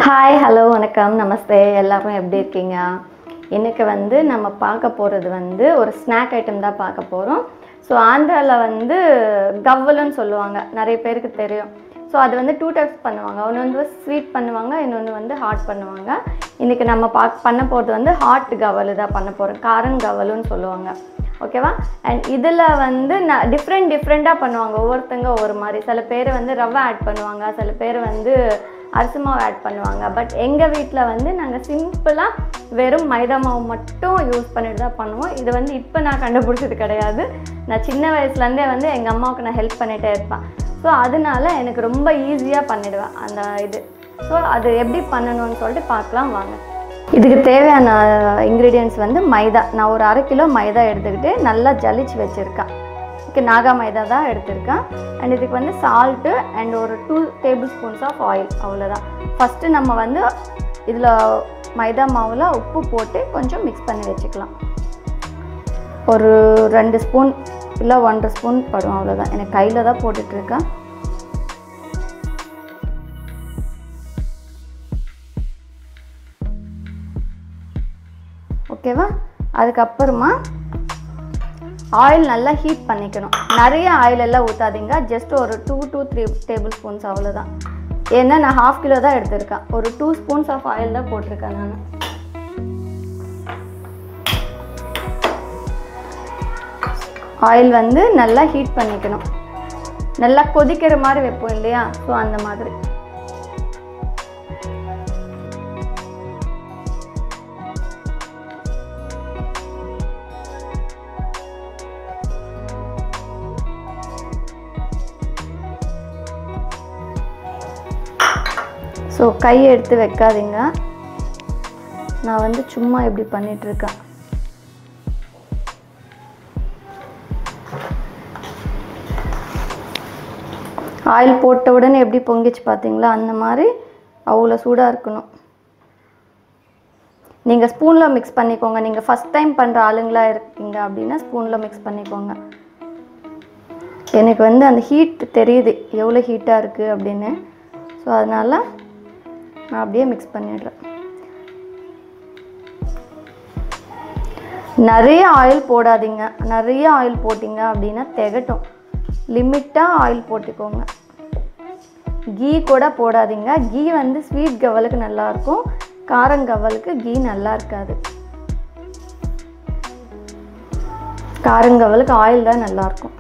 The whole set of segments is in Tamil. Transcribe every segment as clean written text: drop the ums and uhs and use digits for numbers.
ஹாய் ஹலோ வணக்கம் நமஸ்தே எல்லாரும் எப்படி இருக்கீங்க? இன்றைக்கி வந்து நம்ம பார்க்க போகிறது வந்து ஒரு ஸ்நாக் ஐட்டம் தான் பார்க்க போகிறோம். ஸோ ஆந்திராவில் வந்து கவ்வலுன்னு சொல்லுவாங்க, நிறைய பேருக்கு தெரியும். ஸோ அது வந்து 2 டைப்ஸ் பண்ணுவாங்க. ஒன்று வந்து ஸ்வீட் பண்ணுவாங்க, இன்னொன்று வந்து ஹாட் பண்ணுவாங்க. இன்றைக்கி நம்ம பண்ண போகிறது வந்து ஹாட் கவலு தான் பண்ண போகிறோம். காரன் கவலுன்னு சொல்லுவாங்க, ஓகேவா? அண்ட் இதில் வந்து டிஃப்ரெண்ட்டாக பண்ணுவாங்க. ஒவ்வொருத்தங்க ஒவ்வொரு மாதிரி. சில பேர் வந்து ரவை ஆட் பண்ணுவாங்க, சில பேர் வந்து அரிசி மாவு ஆட் பண்ணுவாங்க. பட் எங்கள் வீட்டில் வந்து நாங்கள் சிம்பிளாக வெறும் மைதா மாவு மட்டும் யூஸ் பண்ணிட்டு தான் பண்ணுவோம். இது வந்து இப்போ நான் கண்டுபிடிச்சது கிடையாது. நான் சின்ன வயசுலேருந்தே வந்து எங்கள் அம்மாவுக்கு நான் ஹெல்ப் பண்ணிகிட்டே இருப்பேன். ஸோ அதனால எனக்கு ரொம்ப ஈஸியாக பண்ணிவிடுவேன் அந்த இது. ஸோ அது எப்படி பண்ணணும்னு சொல்லிட்டு பார்க்கலாம் வாங்க. இதுக்கு தேவையான இன்க்ரீடியன்ட்ஸ் வந்து மைதா. நான் ஒரு 1/2 கிலோ மைதா எடுத்துக்கிட்டு நல்லா ஜலிச்சு வச்சுருக்கேன். நாகா மைதா தான் எடுத்திருக்கேன். அண்ட் இதுக்கு வந்து சால்ட்டு அண்ட் ஒரு 2 டேபிள் ஸ்பூன்ஸ் ஆஃப் ஆயில், அவ்வளோதான். ஃபஸ்ட்டு நம்ம வந்து இதில் மைதா மாவில் உப்பு போட்டு கொஞ்சம் மிக்ஸ் பண்ணி வச்சுக்கலாம். ஒரு 2 ஸ்பூன் இல்லை 1.5 ஸ்பூன் படும், அவ்வளோதான். எனக்கு கையில் தான் போட்டுட்ருக்கேன். ஓகேவா? அதுக்கப்புறமா ஆயில் நல்லா ஹீட் பண்ணிக்கணும். நிறைய ஆயில் எல்லாம் ஊற்றாதீங்க, ஜஸ்ட் ஒரு 2 to 3 டேபிள் ஸ்பூன்ஸ், அவ்வளோதான். ஏன்னா நான் 1/2 கிலோ தான் எடுத்திருக்கேன். ஒரு 2 ஸ்பூன்ஸ் ஆஃப் ஆயில் தான் போட்டிருக்கேன் நான். ஆயில் வந்து நல்லா ஹீட் பண்ணிக்கணும். நல்லா கொதிக்கிற மாதிரி வைப்போம் இல்லையா? ஸோ அந்த மாதிரி. ஸோ கையை எடுத்து வைக்காதீங்க. நான் வந்து சும்மா இப்படி பண்ணிகிட்ருக்கேன். ஆயில் போட்ட உடனே எப்படி பொங்கிச்சு பார்த்தீங்களா? அந்த மாதிரி அவ்வளோ சூடாக இருக்கணும். நீங்கள் ஸ்பூனில் மிக்ஸ் பண்ணிக்கோங்க. நீங்கள் ஃபஸ்ட் டைம் பண்ணுற ஆளுங்களாக இருக்கீங்க அப்படின்னா ஸ்பூனில் மிக்ஸ் பண்ணிக்கோங்க. எனக்கு வந்து அந்த ஹீட் தெரியுது, எவ்வளோ ஹீட்டாக இருக்குது அப்படின்னு. ஸோ அதனால் நான் அப்படியே மிக்ஸ் பண்ணிடுறேன். நிறைய ஆயில் போடாதீங்க. நிறைய ஆயில் போட்டிங்க அப்படின்னா திகட்டும். லிமிட்டாக ஆயில் போட்டுக்கோங்க. கீ கூட போடாதீங்க. கீ வந்து ஸ்வீட் கவலுக்கு நல்லாயிருக்கும், காரங்கவலுக்கு கீ நல்லா இருக்காது. காரங்கவலுக்கு ஆயில் தான் நல்லாயிருக்கும்.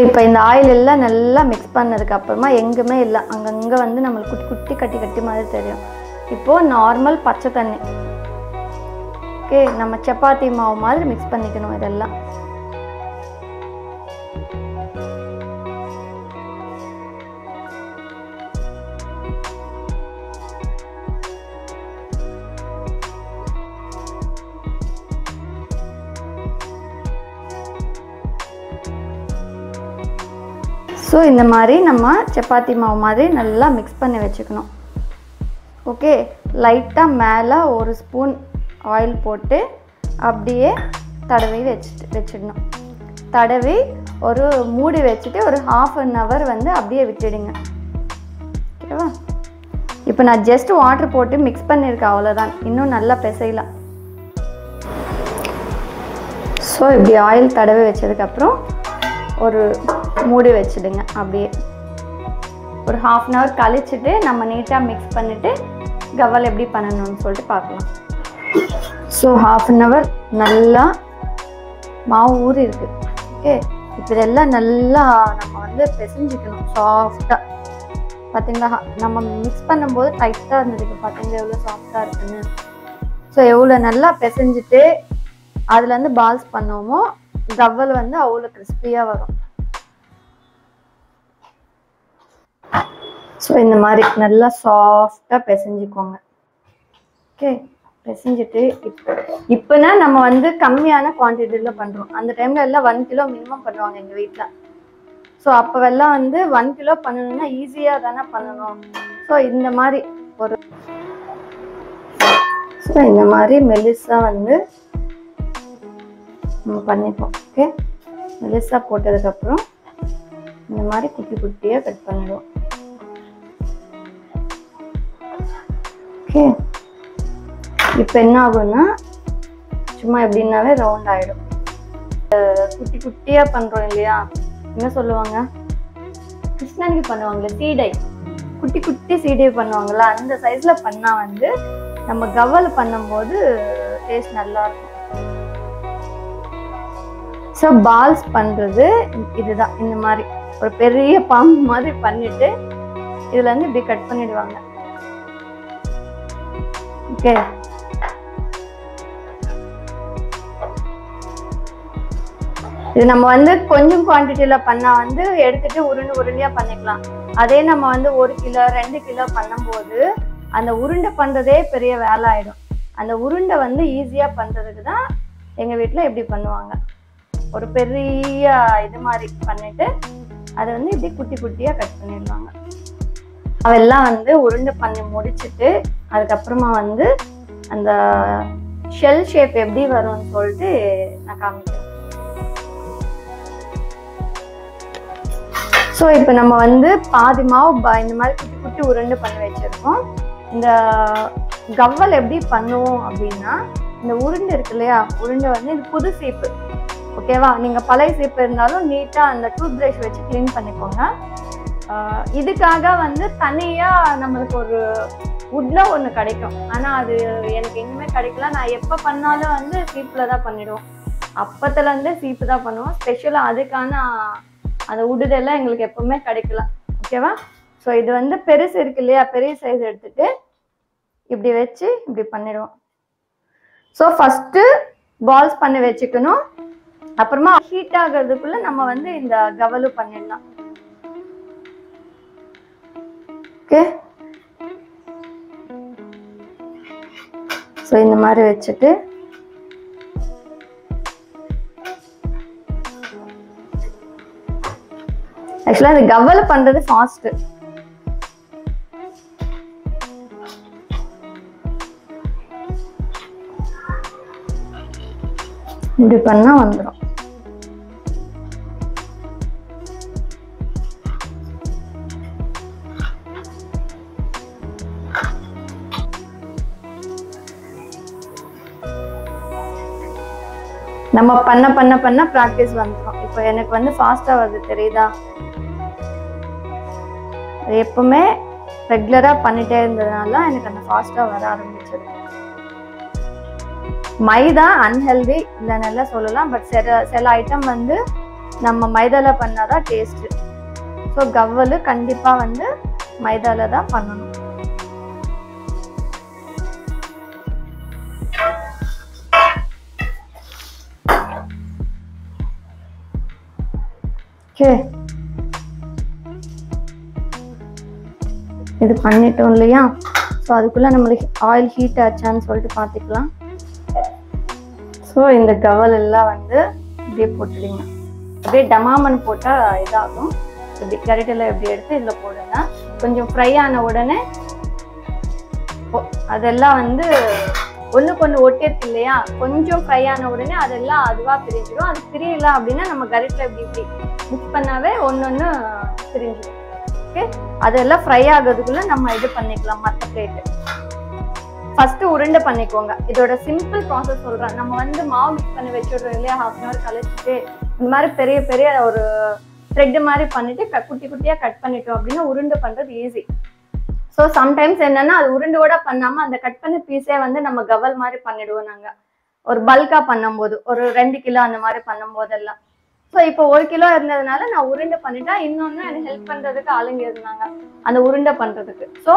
இப்போ இந்த ஆயில் எல்லாம் நல்லா மிக்ஸ் பண்ணதுக்கப்புறமா எங்குமே இல்லை, அங்கங்கே வந்து நம்மளுக்கு குட்டி குட்டி கட்டி மாதிரி தெரியும். இப்போது நார்மல் பச்சை தண்ணி, ஓகே, நம்ம சப்பாத்தி மாவு மாதிரி மிக்ஸ் பண்ணிக்கணும் இதெல்லாம். ஸோ இந்த மாதிரி நம்ம சப்பாத்தி மாவு மாதிரி நல்லா மிக்ஸ் பண்ணி வச்சுக்கணும். ஓகே, லைட்டாக மேலே 1 ஸ்பூன் ஆயில் போட்டு அப்படியே தடவி வச்சிடணும். தடவி ஒரு மூடி வச்சுட்டு ஒரு 1/2 hour வந்து அப்படியே விட்டுடுங்க, ஓகேவா? இப்போ நான் ஜஸ்ட் வாட்டர் போட்டு மிக்ஸ் பண்ணியிருக்கேன், அவ்வளோதான். இன்னும் நல்லா பிசையலாம். ஸோ இப்படி ஆயில் தடவி வச்சதுக்கப்புறம் ஒரு மூடி வச்சுடுங்க. அப்படியே ஒரு 1/2 hour கழிச்சுட்டு நம்ம நீட்டாக மிக்ஸ் பண்ணிவிட்டு கவல் எப்படி பண்ணணும்னு சொல்லிட்டு பார்க்கலாம். ஸோ 1/2 hour நல்லா மாவு ஊறி இருக்குது. ஓகே, இப்போ இதெல்லாம் நல்லா நம்ம வந்து பிசைஞ்சிக்கணும் சாஃப்டாக. பார்த்தீங்களா? நம்ம மிக்ஸ் பண்ணும்போது டைட்டாக இருந்ததுக்கு பார்த்தீங்களா எவ்வளோ சாஃப்டாக இருக்குன்னு. ஸோ எவ்வளோ நல்லா பிசைஞ்சிட்டு அதுலேருந்து பால்ஸ் பண்ணுவோமோ கவல் வந்து அவ்வளோ கிறிஸ்பியாக வரும். ஸோ இந்த மாதிரி நல்லா சாஃப்டாக பிசைஞ்சிக்கோங்க. ஓகே, பிசைஞ்சிட்டு இப்போனா நம்ம வந்து கம்மியான குவான்டிட்டியில் பண்ணுறோம். அந்த டைமில் எல்லாம் 1 கிலோ மினிமம் பண்ணுவாங்க எங்கள் வீட்டில். ஸோ அப்போவெல்லாம் வந்து 1 கிலோ பண்ணணும்னா ஈஸியாக தானே பண்ணணும். ஸோ இந்த மாதிரி இந்த மாதிரி மெலிசாக வந்து நம்ம பண்ணிப்போம். ஓகே, மெலிசாக போட்டதுக்கப்புறம் இந்த மாதிரி குட்டி குட்டியாக கட் பண்ணிடுவோம். ஓகே, இப்போ என்ன ஆகும்னா சும்மா எப்படின்னாவே ரவுண்ட் ஆகிடும். குட்டி குட்டியாக பண்ணுறோம் இல்லையா, என்ன சொல்லுவாங்க, கிருஷ்ணனுக்கு பண்ணுவாங்களே சீடை, குட்டி குட்டி சீடை பண்ணுவாங்கள்ல, அந்த சைஸில் பண்ணால் வந்து நம்ம கவல் பண்ணும்போது டேஸ்ட் நல்லாயிருக்கும். ஸோ பால்ஸ் பண்ணுறது இதுதான். இந்த மாதிரி ஒரு பெரிய பாம்பு மாதிரி பண்ணிட்டு இதில் வந்து இப்படி கட் பண்ணிடுவாங்க. ஓகே, இது நம்ம வந்து கொஞ்சம் குவான்டிட்டியில் பண்ணால் வந்து எடுத்துட்டு உருண்டையாக பண்ணிக்கலாம். அதே நம்ம வந்து 1 கிலோ 2 கிலோ பண்ணும்போது அந்த உருண்டை பண்ணுறதே பெரிய வேலை ஆகிடும். அந்த உருண்டை வந்து ஈஸியாக பண்ணுறதுக்கு தான் எங்கள் வீட்டில் எப்படி பண்ணுவாங்க, ஒரு பெரிய இது மாதிரி பண்ணிட்டு அதை வந்து இப்படி குட்டி குட்டியாக கட் பண்ணிடுவாங்க. அதெல்லாம் வந்து உருண்டை பண்ணி முடிச்சுட்டு அதுக்கப்புறமா வந்து அந்த ஷெல் ஷேப் எப்படி வரும்னு சொல்லிட்டு நான் காமிக்கிறேன். ஸோ இப்போ நம்ம வந்து பாதி மாவு இந்த மாதிரி குட்டி குட்டி உருண்டை பண்ணி வச்சிருக்கோம். இந்த கவ்வல் எப்படி பண்ணுவோம் அப்படின்னா, இந்த உருண்டை இருக்கு இல்லையா, உருண்டை வந்து இது புது சீப்பு. ஓகேவா, நீங்கள் பழைய சீப்பு இருந்தாலும் நீட்டாக அந்த டூத் ப்ரஷ் வச்சு க்ளீன் பண்ணிக்கோங்க. இதுக்காக வந்து தனியாக நம்மளுக்கு ஒரு வுட்டில் ஒன்று கிடைக்கும், ஆனால் அது எனக்கு எங்கேயுமே கிடைக்கல. நான் எப்போ பண்ணாலும் வந்து சீப்பில் தான் பண்ணிவிடுவோம். அப்பத்துலேருந்தே சீப்பு தான் பண்ணுவோம். ஸ்பெஷலாக அதுக்கான அந்த உடுதெல்லாம் எங்களுக்கு எப்பவுமே கிடைக்கல. ஓகேவா, ஸோ இது வந்து பெருசு இருக்கு இல்லையா, பெரிய சைஸ் எடுத்துட்டு இப்படி வச்சு இப்படி பண்ணிடுவோம். ஸோ ஃபஸ்ட்டு பால்ஸ் பண்ணி வச்சுக்கணும். அப்புறமா ஹீட் ஆகிறதுக்குள்ள நம்ம வந்து இந்த கவலு பண்ணிடலாம். ஓகே, ஸோ இந்த மாதிரி வச்சுட்டு ஆக்சுவலாக இந்த கவலை பண்றது ஃபாஸ்ட். இப்படி பண்ணா வந்துடும். நம்ம பண்ண பண்ண பண்ண ப்ராக்டிஸ் வந்துடும். இப்போ எனக்கு வந்து ஃபாஸ்டா வருது தெரியுதா, எப்பவுமே ரெகுலரா பண்ணிட்டே இருந்ததுனால எனக்கு அந்த ஃபாஸ்டா வர ஆரம்பிச்சது. மைதா அன்ஹெல்தி இல்லைன்னு சொல்லலாம், பட் சில ஐட்டம் வந்து நம்ம மைதால பண்ணாதான் டேஸ்ட். ஸோ கவ்வலு கண்டிப்பா வந்து மைதால தான் பண்ணணும். ஓகே, இது பண்ணிட்டோம் இல்லையா, ஸோ அதுக்குள்ள நம்மளுக்கு ஆயில் ஹீட் ஆச்சான்னு சொல்லிட்டு பார்த்துக்கலாம். ஸோ இந்த கவல் எல்லாம் வந்து இப்படியே போட்டுடுங்க. அப்படியே டமாமன் போட்டால் இதாகும். இப்படி கரெக்டில் எப்படி எடுத்து இதில் போடுங்க. கொஞ்சம் ஃப்ரை ஆன உடனே அதெல்லாம் வந்து ஒன்றுக்கு ஒன்று ஒட்டிருக்கு இல்லையா, கொஞ்சம் ஃப்ரை ஆன உடனே அதெல்லாம் அதுவாக பிரிஞ்சிடும். அது பிரியல அப்படின்னா நம்ம கரெக்டில் இப்படி இப்படி மிக்ஸ் பண்ணாவே ஒன்று பிரிஞ்சிடும். ஓகே, அதெல்லாம் ஃப்ரை ஆகிறதுக்குள்ள நம்ம இது பண்ணிக்கலாம். மற்ற பிளேட்டு ஃபர்ஸ்ட் உருண்டை பண்ணிக்கோங்க. இதோட சிம்பிள் ப்ராசஸ் சொல்றேன். நம்ம வந்து மாவு மிக்ஸ் பண்ணி வச்சுடுறோம் இல்லையா, ஹாஃப் அன் ஹவர் கழிச்சுட்டு இந்த மாதிரி பெரிய பெரிய ஒரு த்ரெட் மாதிரி பண்ணிட்டு குட்டி குட்டியா கட் பண்ணிட்டோம் அப்படின்னா உருண்டை பண்றது ஈஸி. ஸோ சம்டைம்ஸ் என்னன்னா அது உருண்டோட பண்ணாம அந்த கட் பண்ண பீஸே வந்து நம்ம கவல் மாதிரி பண்ணிடுவோம். நாங்க ஒரு பல்கா பண்ணும்போது ஒரு 2 கிலோ அந்த மாதிரி பண்ணும் போதெல்லாம். ஸோ இப்போ 1 கிலோ இருந்ததுனால நான் உருண்டை பண்ணிட்டா, இன்னொன்னு எனக்கு ஹெல்ப் பண்றதுக்கு ஆளுங்க இருந்தாங்க அந்த உருண்டை பண்றதுக்கு. ஸோ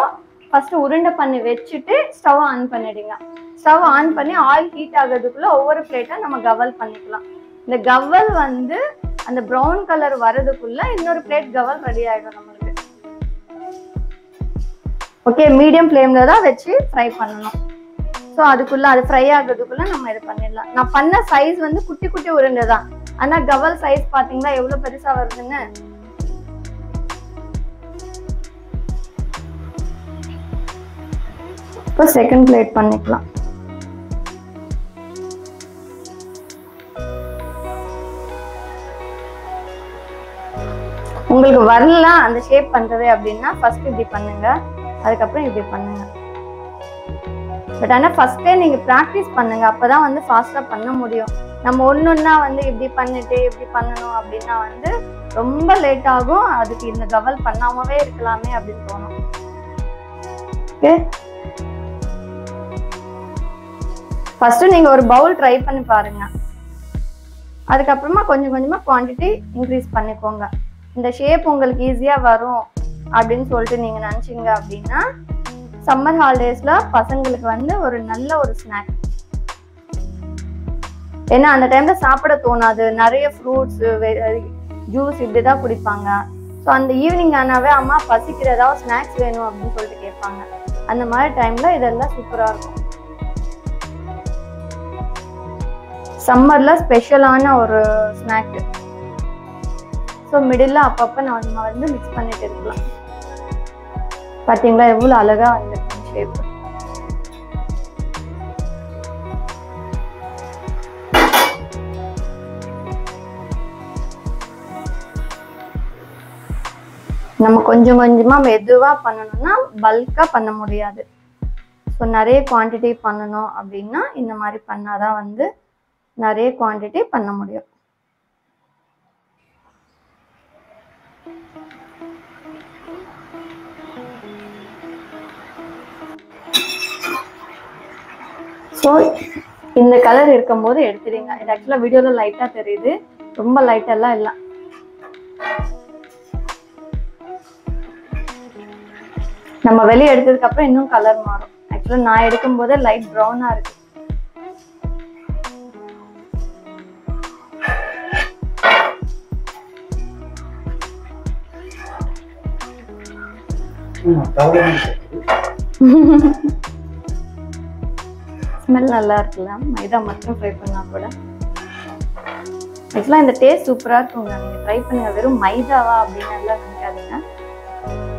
ஃபர்ஸ்ட் உருண்டை பண்ணி வச்சுட்டு ஸ்டவ் ஆன் பண்ணிடுங்க. ஸ்டவ் ஆன் பண்ணி ஆயில் ஹீட் ஆகிறதுக்குள்ள ஒவ்வொரு பிளேட்டா நம்ம கவல் பண்ணிக்கலாம். இந்த கவல் வந்து அந்த ப்ரௌன் கலர் வரதுக்குள்ள இன்னொரு பிளேட் கவல் ரெடி ஆயிடும் நம்மளுக்கு. ஓகே, மீடியம் ஃப்ளேம்ல தான் வச்சு ஃப்ரை பண்ணணும். ஸோ அதுக்குள்ள அது ஃப்ரை ஆகிறதுக்குள்ள நம்ம இது பண்ணிடலாம். நான் பண்ண சைஸ் வந்து குட்டி குட்டி உருண்டை தான், ஆனா கவல் சைஸ் பாத்தீங்களா எவ்வளவு பெருசா வருதுன்னு. இப்போ செகண்ட் பிளேட் பண்ணிக்கலாம். உங்களுக்கு வரல அந்த ஷேப் பண்றது அப்படின்னா ஃபர்ஸ்ட் இப்படி பண்ணுங்க, அதுக்கப்புறம் இப்படி பண்ணுங்க. பட் ஆனால் ஃபஸ்ட்டே நீங்கள் ப்ராக்டிஸ் பண்ணுங்க, அப்போ தான் வந்து ஃபாஸ்ட்டாக பண்ண முடியும். நம்ம ஒன்றா வந்து இப்படி பண்ணிட்டு இப்படி பண்ணணும் அப்படின்னா வந்து ரொம்ப லேட் ஆகும். அதுக்கு இந்த கவல் பண்ணாமவே இருக்கலாமே அப்படின்னு தோணும். ஓகே, ஃபஸ்ட்டு நீங்கள் ஒரு பவுல் ட்ரை பண்ணி பாருங்க. அதுக்கப்புறமா கொஞ்சம் கொஞ்சமாக குவான்டிட்டி இன்க்ரீஸ் பண்ணிக்கோங்க. இந்த ஷேப் உங்களுக்கு ஈஸியாக வரும் அப்படின்னு சொல்லிட்டு நீங்கள் நினச்சிங்க அப்படின்னா சம்மர் ஹாலிடேஸில் பசங்களுக்கு வந்து ஒரு நல்ல ஒரு ஸ்நாக். ஏன்னா அந்த டைமில் சாப்பிட தோணாது, நிறைய ஃப்ரூட்ஸு ஜூஸ் இப்படி தான் குடிப்பாங்க. ஸோ அந்த ஈவினிங் ஆனாவே அம்மா பசிக்கிற ஏதாவது ஸ்நாக்ஸ் வேணும் அப்படின்னு சொல்லிட்டு கேட்பாங்க. அந்த மாதிரி டைமில் இதெல்லாம் சூப்பராக இருக்கும். சம்மரில் ஸ்பெஷலான ஒரு ஸ்நாக்கு. ஸோ மிடில் அப்பப்போ நம்ம வந்து மிக்ஸ் பண்ணிட்டு இருக்கலாம். பார்த்தீங்களா எவ்வளோ அழகாக வந்துருக்கு ஷேப். நம்ம கொஞ்சம் கொஞ்சமாக மெதுவாக பண்ணணும்னா பல்காக பண்ண முடியாது. ஸோ நிறைய குவான்டிட்டி பண்ணணும் அப்படின்னா இந்த மாதிரி பண்ணாதான் வந்து நிறைய குவான்டிட்டி பண்ண முடியும். ஸோ இந்த கலர் இருக்கும்போது எடுத்துடுங்க. இது ஆக்சுவலாக வீடியோவில் லைட்டாக தெரியுது, ரொம்ப லைட்டெல்லாம் இல்லை. நம்ம வெளியே எடுத்ததுக்கப்புறம் இன்னும் கலர் மாறும். ஆக்சுவலாக நான் எடுக்கும்போதே லைட் ப்ரௌனாக இருக்கு. ஸ்மெல் நல்லா இருக்குல்ல, மைதா மட்டும் ஃப்ரை பண்ணா கூட. ஆக்சுவலாக இந்த டேஸ்ட் சூப்பராக இருக்குங்க, நீங்கள் ட்ரை பண்ணுங்க. வெறும் மைதாவா அப்படின்னு எல்லாம் நினைக்காதீங்க.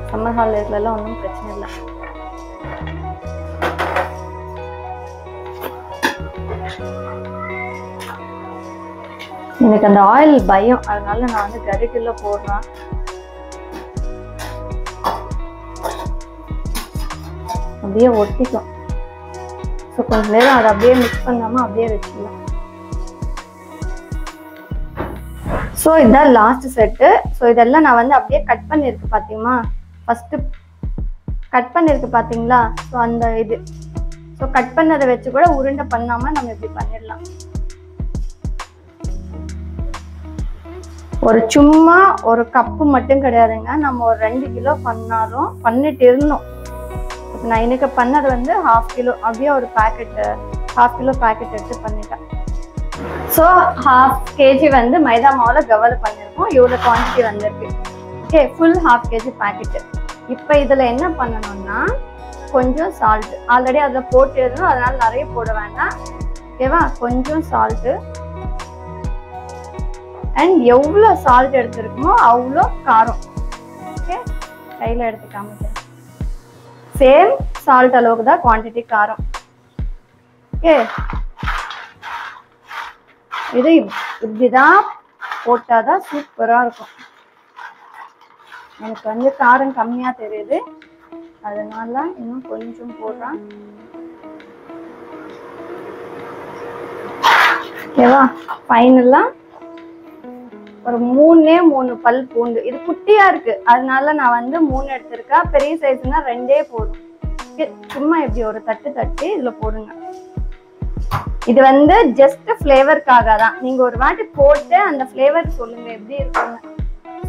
சம்மர் ஹாலிடேஸ்லாம் ஒன்றும் பிரச்சனை இல்லை. எனக்கு அந்த ஆயில் பயம், அதனால நான் வந்து கரிட்டில் போடுறேன். அப்படியே ஒட்டிக்கும். ஸோ கொஞ்ச நேரம் அதை அப்படியே மிக்ஸ் பண்ணாமல் அப்படியே வச்சுக்கலாம். ஸோ இதுதான் லாஸ்ட் செட்டு. ஸோ இதெல்லாம் நான் வந்து அப்படியே கட் பண்ணியிருக்கு பார்த்தீங்களா, ஃபஸ்ட்டு கட் பண்ணியிருக்கு பார்த்தீங்களா. ஸோ அந்த இது ஸோ கட் பண்ணதை வச்சு கூட உருண்டை பண்ணாமல் நம்ம இப்படி பண்ணிடலாம். ஒரு சும்மா ஒரு கப்பு மட்டும் கிடையாதுங்க, நம்ம ஒரு 2 கிலோ பண்ணாலும் பண்ணிட்டு இருந்தோம். நான் இன்னைக்கு பண்ணது வந்து 1/2 கிலோ, அப்படியே ஒரு பேக்கெட்டு 1/2 கிலோ பேக்கெட் எடுத்து பண்ணிட்டேன். ஸோ 1/2 kg வந்து மைதா மாவில் கவலை பண்ணியிருக்கோம். இவ்வளோ குவான்டிட்டி வந்திருக்கு. Okay, full 1/2 kg packet. இப்போ இதில் என்ன பண்ணணும்னா கொஞ்சம் சால்ட்டு, ஆல்ரெடி அதில் போட்டு இருந்தோம், அதனால நிறைய போட வேண்டாம். ஓகேவா, கொஞ்சம் சால்ட்டு. அண்ட் எவ்வளோ சால்ட் எடுத்துருக்குமோ அவ்வளோ காரம். ஓகே, கையில் எடுத்து காமிக்கிறேன். சேம் சால்ட் அளவுக்கு தான் குவான்டிட்டி காரம். ஓகே, இது இப்படிதான் போட்டாதான் சூப்பராக இருக்கும். எனக்கு வந்து காரம் கம்மியாக தெரியுது, அதனால இன்னும் கொஞ்சம் போடுறேன். ஓகேவா, ஃபைனலாக ஒரு 3 பல் பூண்டு. இது குட்டியா இருக்கு, அதனால நான் வந்து 3 எடுத்திருக்கேன். பெரிய சைஸ்னா 2 போதும். சும்மா இப்படி ஒரு தட்டு தட்டி இதுல போடுங்க. இது வந்து ஜஸ்ட் ஃப்ளேவருக்காக தான். நீங்க ஒரு வாட்டி போட்டு அந்த ஃப்ளேவர் சொல்லுங்க எப்படி இருக்குன்னு.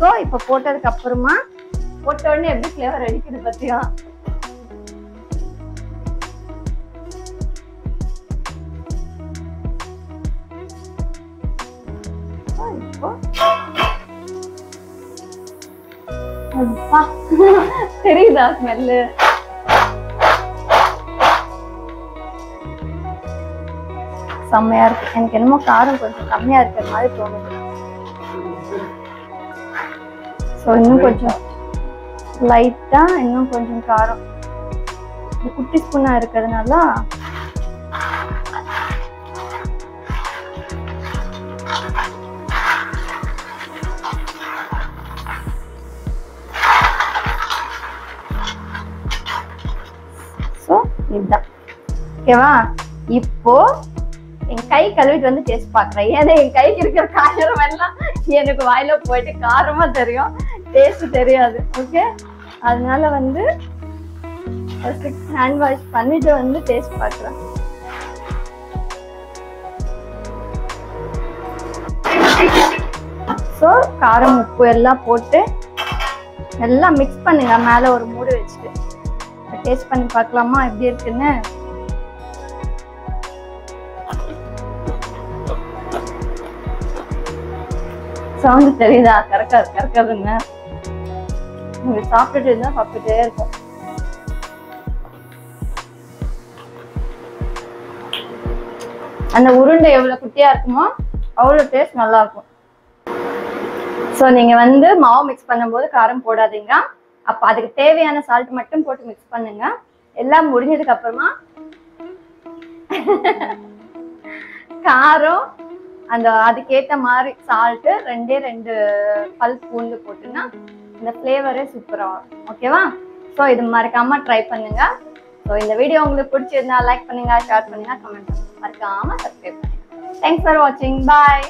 ஸோ இப்போ போட்டதுக்கு அப்புறமா போட்ட உடனே எப்படி ஃப்ளேவர் அடிக்குது பத்தியா. இப்போ தெரியுதா ஸ்மெல்லு? செம்மையா இருக்கு. எனக்கு என்னமோ காரம் கொஞ்சம் கம்மியா இருக்கிற மாதிரி தோணுது. ஸோ இன்னும் கொஞ்சம் லைட்டா இன்னும் கொஞ்சம் காரம். இந்த குட்டி ஸ்பூனா இருக்கிறதுனால ஸோ இதுதான். ஓகேவா? இப்போ என் கை கழுவிட்டு வந்து டேஸ்ட் பார்க்குறேன். ஏன்னா என் கைக்கு இருக்கிற காரம் எல்லாம் எனக்கு வாயில போயிட்டு காரமா தெரியும், டேஸ்ட் தெரியாது. ஓகே, அதனால வந்து ஹேண்ட் வாஷ் பண்ணிட்டு வந்து டேஸ்ட் பார்க்குறேன். ஸோ காரம் உப்பு எல்லாம் போட்டு எல்லாம் மிக்ஸ் பண்ணுங்க. மேலே ஒரு மூடி வச்சுட்டு டேஸ்ட் பண்ணி பார்க்கலாமா எப்படி இருக்குன்னு. சவுண்ட் தெரியுதா? கறக்காதுங்க. நீங்க சாப்பிட்டுட்டு இருந்தா சாப்பிட்டுட்டே இருக்கும். அந்த உருண்டை எவ்வளவு குட்டியா இருக்குமோ அவ்வளோ டேஸ்ட் நல்லா இருக்கும். ஸோ நீங்க வந்து மாவு மிக்ஸ் பண்ணும்போது காரம் போடாதீங்க. அப்போ அதுக்கு தேவையான சால்ட் மட்டும் போட்டு மிக்ஸ் பண்ணுங்க. எல்லாம் முடிஞ்சதுக்கு அப்புறமா காரம் அந்த அதுக்கேற்ற மாதிரி சால்ட்டு 2 பல் பூண்டு போட்டுன்னா இந்த ஃப்ளேவரே சூப்பராக வரும். ஓகேவா? ஸோ இது மறக்காம ட்ரை பண்ணுங்க. ஸோ இந்த வீடியோ உங்களுக்கு பிடிச்சிருந்தா லைக் பண்ணுங்க, ஷேர் பண்ணுங்க, கமெண்ட் பண்ணுங்க, மறக்காம சப்ஸ்கிரைப் பண்ணுங்க. தேங்க்ஸ் ஃபார் வாட்சிங். பாய்.